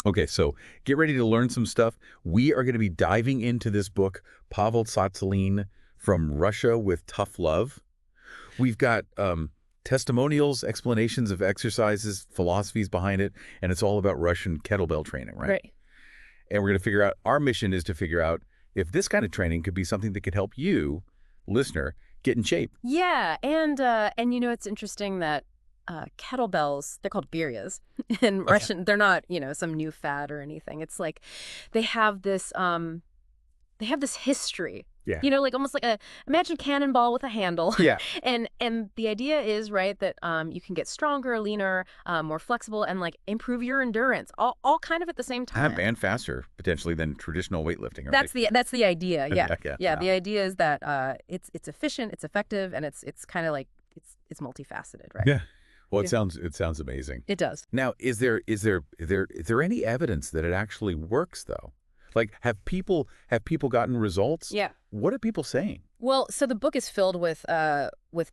Okay, so get ready to learn some stuff. We are going to be diving into this book, Pavel Tsatsouline, From Russia with Tough Love. We've got testimonials, explanations of exercises, philosophies behind it, and it's all about Russian kettlebell training, right? Right. And we're going to figure out, our mission is to figure out if this kind of training could be something that could help you, listener, get in shape. Yeah, and it's interesting that kettlebells, they're called biryas in Russian. They're not, some new fad or anything. It's like they have this history. Yeah. Like almost like imagine cannonball with a handle. Yeah. And the idea is, right, that you can get stronger, leaner, more flexible, and like improve your endurance, all kind of at the same time. And faster, potentially, than traditional weightlifting. Right? That's the idea. Yeah. Yeah. The idea is that it's efficient, it's effective, and it's kind of like it's multifaceted, right? Yeah. Well, it sounds amazing. It does. Now, is there any evidence that it actually works though? Like, have people gotten results? Yeah. What are people saying? Well, so the book is filled with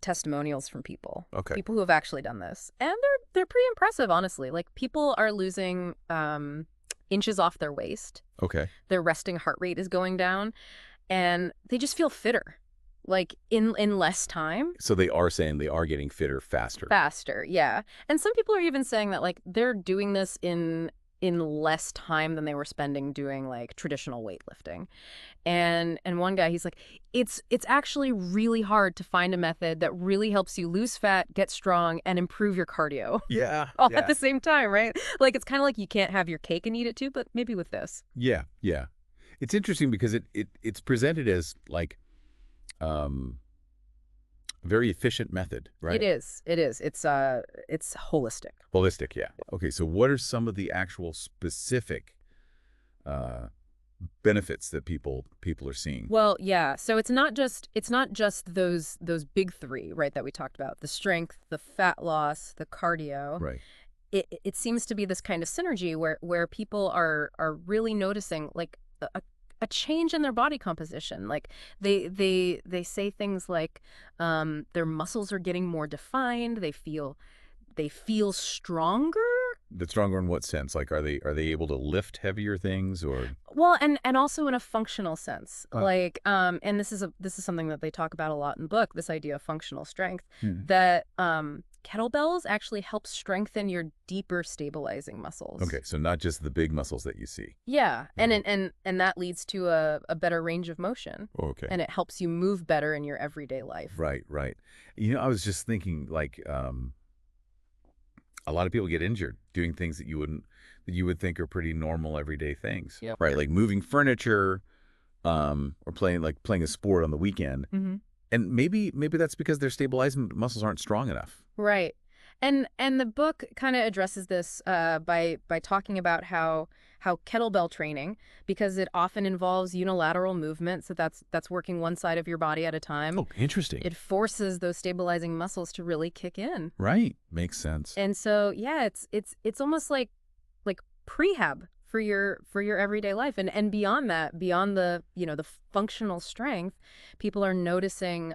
testimonials from people. Okay. People who have actually done this, and they're pretty impressive, honestly. Like people are losing inches off their waist. Okay. Their resting heart rate is going down, and they just feel fitter, like in less time. So they are saying they are getting fitter faster. Faster, yeah. And some people are even saying that like they're doing this in less time than they were spending doing like traditional weightlifting. And one guy, he's like, it's actually really hard to find a method that really helps you lose fat, get strong, and improve your cardio. Yeah. All at the same time, right? Like it's kind of like you can't have your cake and eat it too, but maybe with this. Yeah. It's interesting because it's presented as like very efficient method, right? It is. It's holistic. Holistic, yeah. Okay, so what are some of the actual specific benefits that people are seeing? Well, yeah. So it's not just those big three, right, that we talked about. The strength, the fat loss, the cardio. Right. It seems to be this kind of synergy where people are really noticing like a change in their body composition. Like they say things like their muscles are getting more defined. They feel stronger. But stronger in what sense? Like are they able to lift heavier things or? Well, and also in a functional sense. Like and this is something that they talk about a lot in the book, this idea of functional strength, that kettlebells actually help strengthen your deeper stabilizing muscles. Okay, so not just the big muscles that you see. Yeah, and that leads to a better range of motion. Okay. And it helps you move better in your everyday life. Right. I was just thinking like a lot of people get injured doing things that you would think are pretty normal everyday things. Yep. Right, like moving furniture or playing a sport on the weekend. Mm-hmm. And maybe that's because their stabilizing muscles aren't strong enough. Right. And the book kind of addresses this by talking about how kettlebell training, because it often involves unilateral movement, so that's working one side of your body at a time. Oh, interesting. It forces those stabilizing muscles to really kick in. Right. Makes sense. And so, yeah, it's almost like prehab for your everyday life, and beyond that, beyond the the functional strength, people are noticing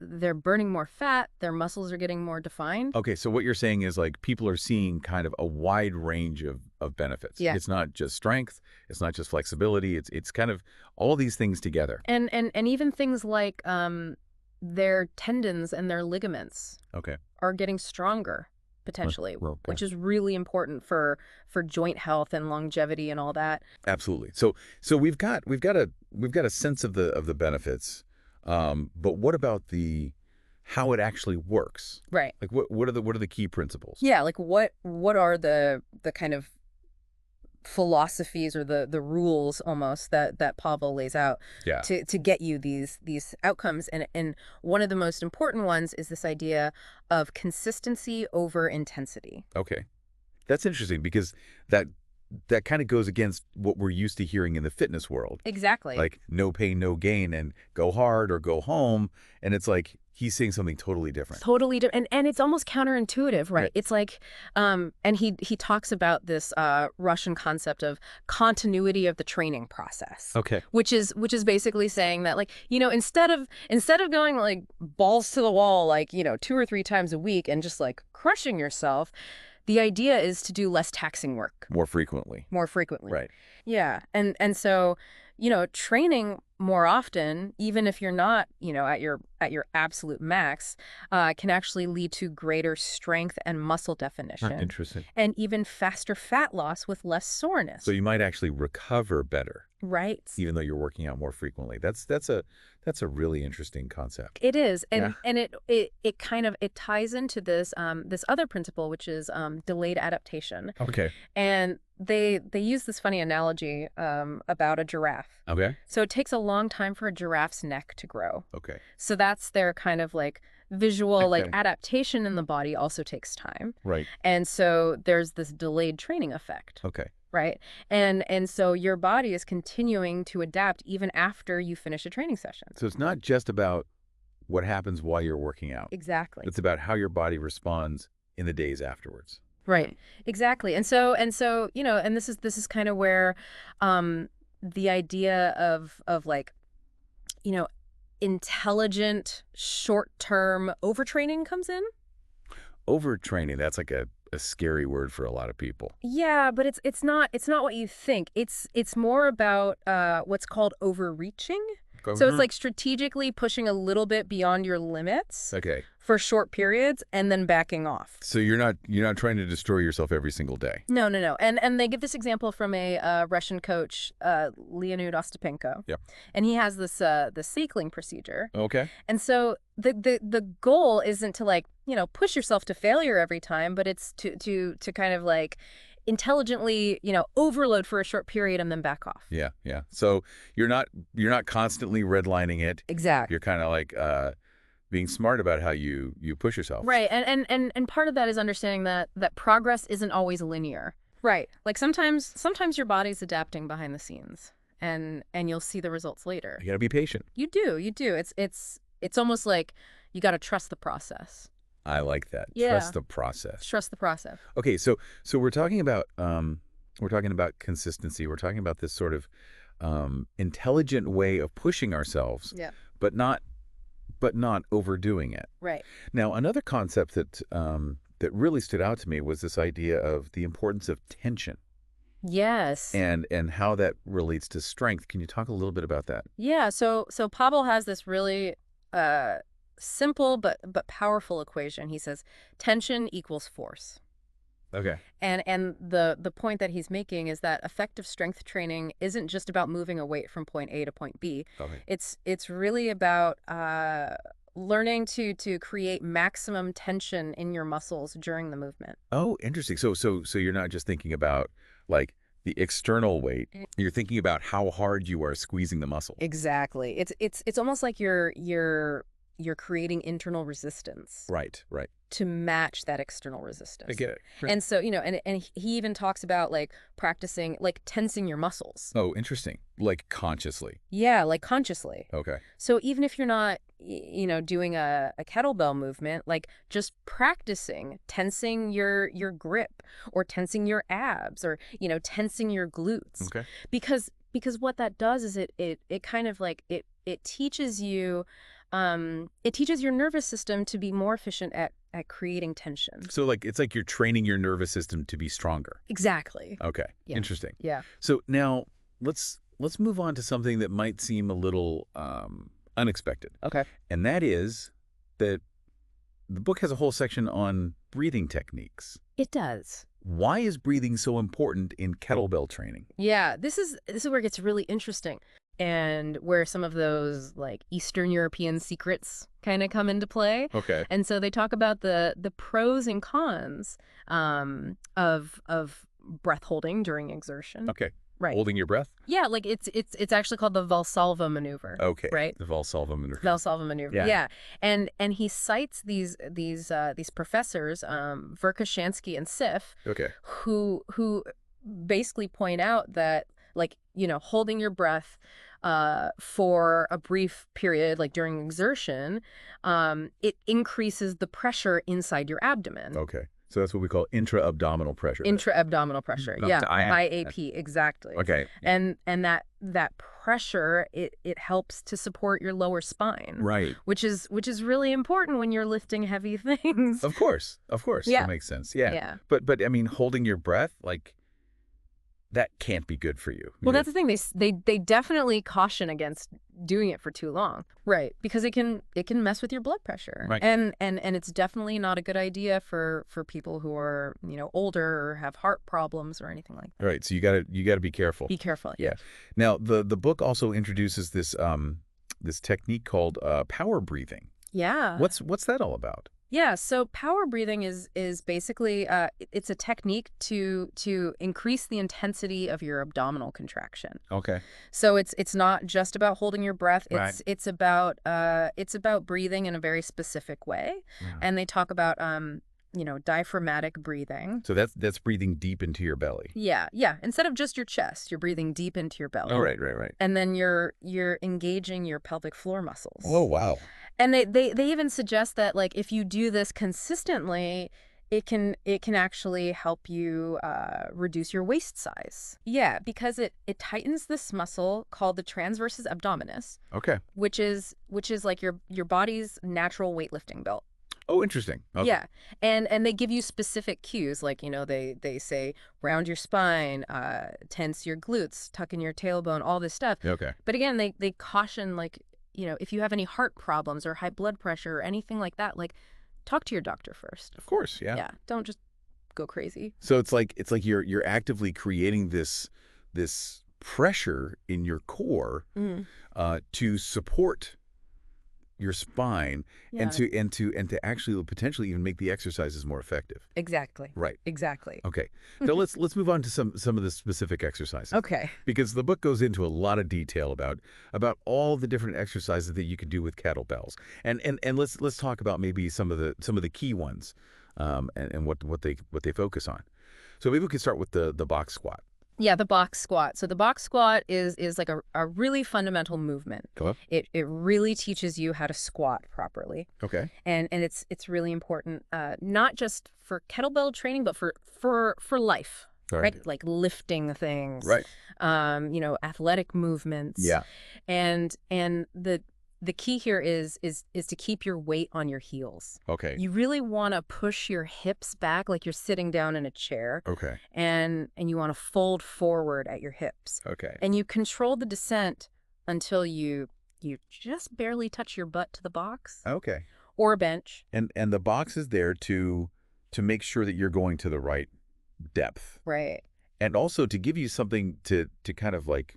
they're burning more fat, their muscles are getting more defined. Okay, so what you're saying is like people are seeing kind of a wide range of benefits. Yeah. It's not just strength, it's not just flexibility, it's kind of all these things together. And even things like their tendons and their ligaments are getting stronger. Potentially, well, which is really important for joint health and longevity and all that. Absolutely. So we've got a sense of the benefits, but what about how it actually works? Right. Like what are the key principles? Yeah. Like what are the kind of philosophies or the rules almost that Pavel lays out to get you these outcomes, and one of the most important ones is this idea of consistency over intensity. Okay, that's interesting because that kind of goes against what we're used to hearing in the fitness world. Exactly. Like no pain, no gain, and go hard or go home, and it's like he's saying something totally different. Totally different. And it's almost counterintuitive, right? It's like, and he talks about this Russian concept of continuity of the training process. Okay. Which is basically saying that, like, instead of going like balls to the wall, like, 2 or 3 times a week and just like crushing yourself, The idea is to do less taxing work More frequently. more frequently. Right. Yeah. And so, training more often, even if you're not, at your absolute max, can actually lead to greater strength and muscle definition Interesting. and even faster fat loss with less soreness. So you might actually recover better, Right. even though you're working out more frequently. That's a really interesting concept. It is, Yeah. and it kind of it ties into this this other principle, which is delayed adaptation. Okay. And they use this funny analogy about a giraffe. Okay. So it takes a long time for a giraffe's neck to grow. Okay. So that's their kind of like visual, like Okay. adaptation in the body also takes time. Right. And so there's this delayed training effect. Okay. Right. And so your body is continuing to adapt even after you finish a training session. So it's not just about what happens while you're working out. Exactly. It's about how your body responds in the days afterwards. Right. Exactly. And so, and this is kind of where the idea of like, intelligent short-term overtraining comes in. Overtraining, that's like a scary word for a lot of people. Yeah, but it's not what you think. It's more about what's called overreaching. So it's like strategically pushing a little bit beyond your limits Okay. for short periods and then backing off. So you're not trying to destroy yourself every single day. No. And they give this example from a Russian coach, Leonid Ostapenko. Yep. And he has this the cycling procedure. Okay. And so the goal isn't to like, push yourself to failure every time, but it's to kind of like intelligently, overload for a short period and then back off. Yeah. So you're not constantly redlining it. Exactly. You're kind of like being smart about how you push yourself. Right. And part of that is understanding that progress isn't always linear. Right. Like sometimes your body's adapting behind the scenes and you'll see the results later. You got to be patient. You do. It's almost like you got to trust the process. I like that. Yeah. Trust the process. Trust the process. Okay, so we're talking about consistency. We're talking about this sort of intelligent way of pushing ourselves, Yeah. but not overdoing it. Right. Now, another concept that really stood out to me was this idea of the importance of tension Yes. and how that relates to strength. Can you talk a little bit about that? Yeah. So Pavel has this really simple but powerful equation. He says tension equals force. Okay. And the point that he's making is that effective strength training isn't just about moving a weight from point A to point B. Okay. It's really about learning to create maximum tension in your muscles during the movement. Oh, interesting. So you're not just thinking about like the external weight. You're thinking about how hard you are squeezing the muscle. Exactly. It's almost like you're creating internal resistance. Right. To match that external resistance. I get it. And so, and he even talks about like practicing, like tensing your muscles. Oh, interesting. Like consciously. Yeah, like consciously. Okay. So even if you're not, doing a kettlebell movement, like just practicing tensing your grip or tensing your abs or, tensing your glutes. Okay. Because what that does is it kind of like it teaches you your nervous system to be more efficient at creating tension. So like it's like you're training your nervous system to be stronger. Exactly. Okay. Yeah. Interesting. Yeah. So now let's move on to something that might seem a little unexpected. Okay. And that is that the book has a whole section on breathing techniques. It does. Why is breathing so important in kettlebell training? Yeah, this is where it gets really interesting. And where some of those like Eastern European secrets kind of come into play. Okay. And so they talk about the pros and cons of breath holding during exertion. Okay. Right. Holding your breath? Yeah, like it's actually called the Valsalva maneuver. Okay. Right. The Valsalva maneuver. Valsalva maneuver. Yeah. And he cites these professors, Verkhoshansky and Sif, Okay. who basically point out that like, holding your breath for a brief period, like during exertion, it increases the pressure inside your abdomen. Okay. So that's what we call intra-abdominal pressure. Intra-abdominal pressure. Yeah. IAP. IAP, exactly. Okay. And that pressure, it helps to support your lower spine. Right. Which is really important when you're lifting heavy things. Of course. Yeah. That makes sense. Yeah. Yeah. But I mean, holding your breath, like, that can't be good for you. Well, that's the thing. They definitely caution against doing it for too long. Right. Because it can mess with your blood pressure. Right. And it's definitely not a good idea for people who are, older or have heart problems or anything like that. Right. So you gotta be careful. Be careful. Yeah. Now the book also introduces this this technique called power breathing. Yeah. What's that all about? Yeah, so power breathing is basically it's a technique to increase the intensity of your abdominal contraction. Okay. So it's not just about holding your breath. Right. It's about breathing in a very specific way. Yeah. And they talk about diaphragmatic breathing. So that's breathing deep into your belly. Yeah. Instead of just your chest, you're breathing deep into your belly. Oh, right. And then you're engaging your pelvic floor muscles. Oh, wow. And they even suggest that, like, if you do this consistently, it can actually help you reduce your waist size. Yeah, because it tightens this muscle called the transversus abdominis. Okay. Which is like your body's natural weightlifting belt. Oh, interesting. Okay. Yeah, and they give you specific cues, like, they say round your spine, tense your glutes, tuck in your tailbone, all this stuff. Okay. But again, they caution, like, if you have any heart problems or high blood pressure or anything like that, like, talk to your doctor first. Of course, yeah. Yeah, don't just go crazy. So it's like you're actively creating this pressure in your core to support your spine and to actually potentially even make the exercises more effective. Exactly. Right. Exactly. Okay. So let's move on to some of the specific exercises. Okay. Because the book goes into a lot of detail about all the different exercises that you can do with kettlebells. And let's talk about maybe some of the key ones and what they focus on. So maybe we could start with the box squat. Yeah, the box squat. So the box squat is like a really fundamental movement. Hello? It really teaches you how to squat properly. Okay. And it's really important, not just for kettlebell training, but for life. Right? Like lifting things. Right. Athletic movements. Yeah. And the key here is to keep your weight on your heels. Okay. You really want to push your hips back like you're sitting down in a chair. Okay. And you want to fold forward at your hips. Okay. And you control the descent until you just barely touch your butt to the box. Okay. Or a bench. And the box is there to make sure that you're going to the right depth. Right. And also to give you something to kind of like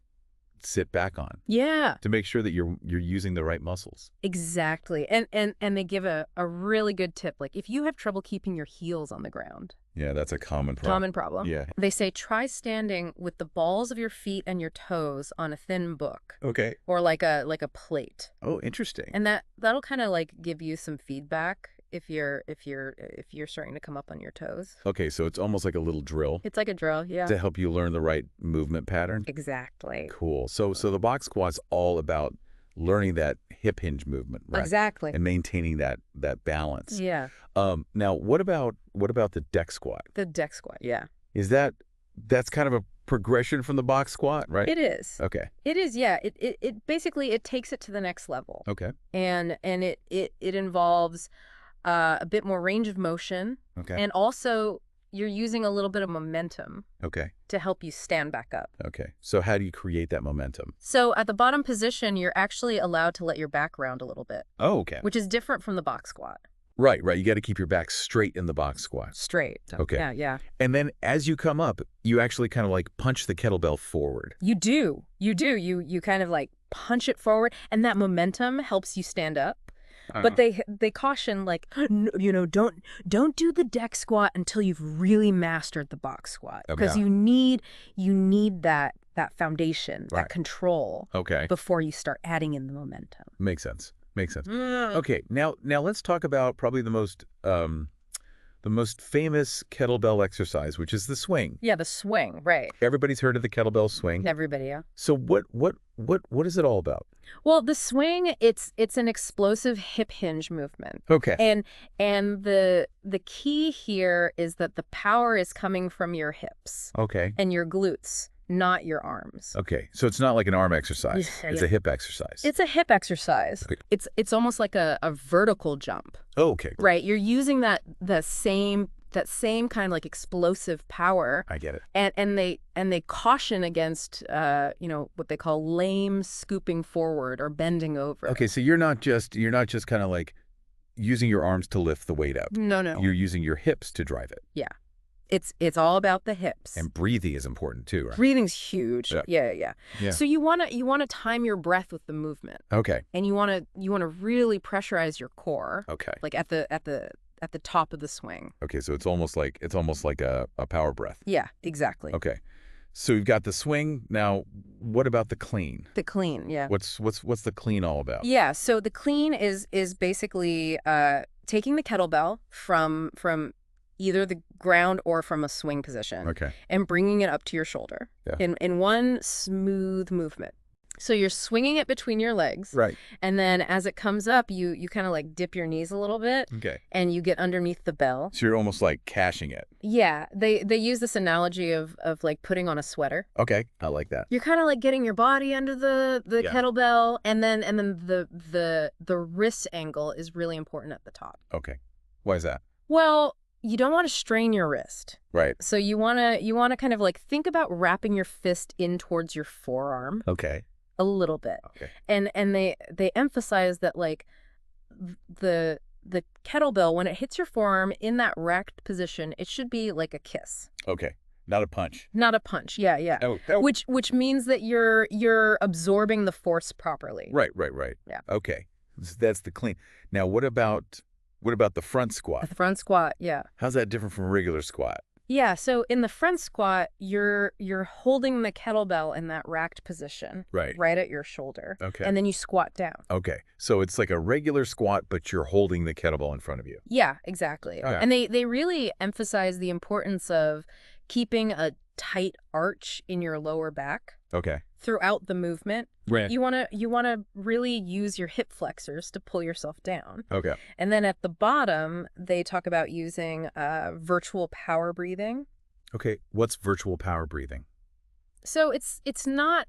sit back on. Yeah. To make sure that you're using the right muscles. Exactly. And they give a really good tip. Like, if you have trouble keeping your heels on the ground. Yeah, that's a common problem. Common problem. Yeah. They say try standing with the balls of your feet and your toes on a thin book. Okay. Or like a plate. Oh, interesting. And that'll kind of like give you some feedback if you're starting to come up on your toes. Okay, so it's almost like a little drill. It's like a drill, yeah. To help you learn the right movement pattern. Exactly. Cool. So the box squat's all about learning that hip hinge movement, right? Exactly. And maintaining that balance. Yeah. Now what about the deck squat? The deck squat, yeah. Is that's kind of a progression from the box squat, right? It is. Okay. It is, yeah. It basically it takes it to the next level. Okay. And it involves a bit more range of motion. Okay. And also you're using a little bit of momentum. Okay. To help you stand back up. Okay. So how do you create that momentum? So at the bottom position, you're actually allowed to let your back round a little bit. Oh, okay. Which is different from the box squat. Right. You got to keep your back straight in the box squat. Straight. Okay. Yeah. And then as you come up, you actually kind of like punch the kettlebell forward. You do. You kind of like punch it forward, and that momentum helps you stand up. But they caution, like, don't do the deck squat until you've really mastered the box squat, because you need that foundation, that control, before you start adding in the momentum. Makes sense. Okay, now let's talk about probably the the most famous kettlebell exercise, which is the swing. Yeah, the swing, right. Everybody's heard of the kettlebell swing. Everybody, yeah. So what is it all about? Well, the swing, it's an explosive hip hinge movement. Okay. And the key here is that the power is coming from your hips Okay. and your glutes, not your arms. Okay. So it's not like an arm exercise. Yeah, It's yeah. a hip exercise. It's a hip exercise. Okay. It's almost like a vertical jump, Oh, okay. right? You're using that same kind of like explosive power. I get it. And they caution against what they call lame scooping forward or bending over. Okay, so you're not just kind of like using your arms to lift the weight up. No. You're using your hips to drive it. Yeah. It's all about the hips. And breathing is important too, right? Breathing's huge. Yeah. Yeah. So you want to time your breath with the movement. Okay. And you want to really pressurize your core. Okay. Like at the top of the swing. Okay, so it's almost like a power breath. Yeah, exactly. Okay. So we've got the swing. Now, what about the clean? The clean, yeah. What's the clean all about? Yeah, so the clean is basically taking the kettlebell from either the ground or from a swing position. Okay. And bringing it up to your shoulder. Yeah. In one smooth movement. So you're swinging it between your legs. Right. And then as it comes up, you kind of like dip your knees a little bit. Okay. And you get underneath the bell. So you're almost like cashing it. Yeah. They use this analogy of like putting on a sweater. Okay. I like that. You're kind of like getting your body under the Yeah. kettlebell, and then the wrist angle is really important at the top. Okay. Why is that? Well, you don't want to strain your wrist. Right. So you want to kind of like think about wrapping your fist in towards your forearm Okay. a little bit. Okay. And they emphasize that like the kettlebell, when it hits your forearm in that racked position, it should be like a kiss. Okay. Not a punch. Not a punch. Yeah. Oh. Which means that you're absorbing the force properly. Right. Yeah. Okay. That's the clean. Now, what about the front squat? The front squat, yeah. How's that different from a regular squat? Yeah, so in the front squat, you're holding the kettlebell in that racked position. Right. At your shoulder. Okay. And then you squat down. Okay. So it's like a regular squat, but you're holding the kettlebell in front of you. Yeah, exactly. Oh, yeah. And they really emphasize the importance of keeping a tight arch in your lower back Okay. throughout the movement. Right. You want to really use your hip flexors to pull yourself down. Okay. And then at the bottom, they talk about using virtual power breathing. Okay. What's virtual power breathing? So it's not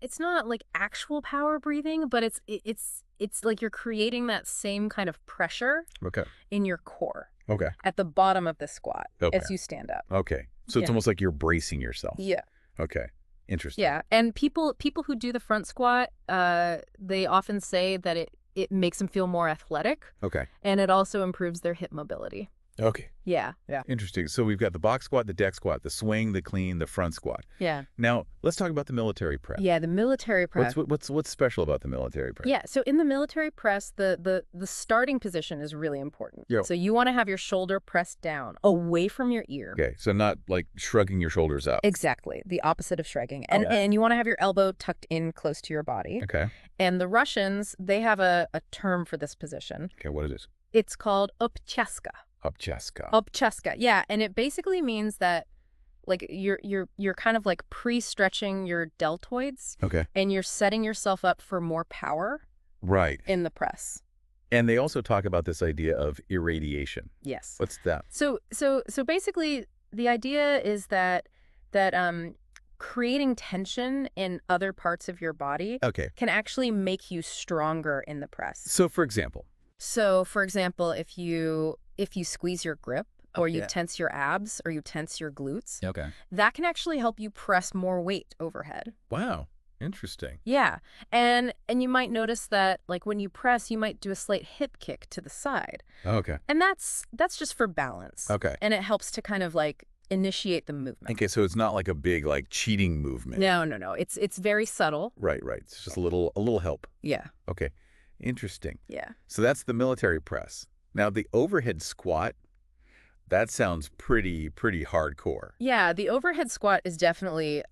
like actual power breathing, but it's like you're creating that same kind of pressure Okay. in your core Okay. at the bottom of the squat Okay. as you stand up. Okay. So it's Yeah. almost like you're bracing yourself. Yeah. Okay. Interesting. Yeah. And people who do the front squat, they often say that it makes them feel more athletic, Okay. and it also improves their hip mobility. Okay. Yeah. Interesting. So we've got the box squat, the deck squat, the swing, the clean, the front squat. Yeah. Now, let's talk about the military press. Yeah, the military press. What's special about the military press? Yeah, so in the military press, the starting position is really important. Yeah. So you want to have your shoulder pressed down, away from your ear. Okay. So not like shrugging your shoulders up. Exactly, the opposite of shrugging. And Okay. and you want to have your elbow tucked in close to your body. Okay. And the Russians, they have a term for this position. Okay. What is this? It's called obchaska. Obchaska. Obchaska, yeah, and it basically means that like you're kind of like pre-stretching your deltoids, Okay. and you're setting yourself up for more power Right. in the press. And they also talk about this idea of irradiation. Yes. What's that? So basically the idea is that creating tension in other parts of your body Okay. can actually make you stronger in the press. So, for example. So, for example, if you squeeze your grip, or you Yeah. tense your abs, or you tense your glutes, Okay. that can actually help you press more weight overhead. Wow. Interesting. Yeah. And you might notice that like when you press, you might do a slight hip kick to the side. Okay. And that's just for balance. Okay. And it helps to kind of like initiate the movement. Okay, so it's not like a big like cheating movement. No. It's very subtle. Right. It's just a little help. Yeah. Okay. Interesting. Yeah. So that's the military press. Now the overhead squat, that sounds pretty hardcore. Yeah, the overhead squat is definitely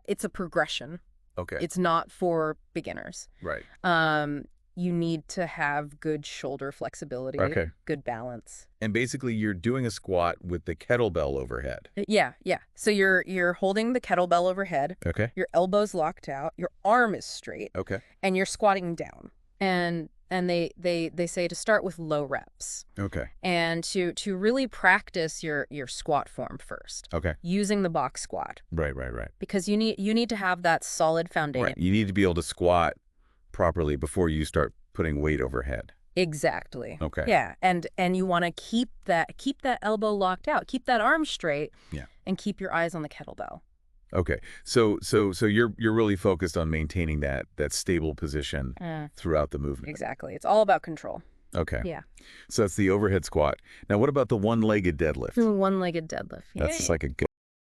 it's a progression. Okay. It's not for beginners. Right. you need to have good shoulder flexibility, Okay. good balance. And basically, you're doing a squat with the kettlebell overhead. Yeah, yeah. So you're holding the kettlebell overhead, Okay. your elbows locked out, your arm is straight, Okay. and you're squatting down. And they say to start with low reps. Okay. And to really practice your squat form first. Okay. Using the box squat. Right. Because you need to have that solid foundation. Right. You need to be able to squat properly before you start putting weight overhead. Exactly. Okay. Yeah, and you want to keep that elbow locked out, keep that arm straight, Yeah. and keep your eyes on the kettlebell. Okay. So you're really focused on maintaining that stable position throughout the movement. Exactly. It's all about control. Okay. Yeah. So that's the overhead squat. Now, what about the one-legged deadlift? One-legged deadlift. That's just like a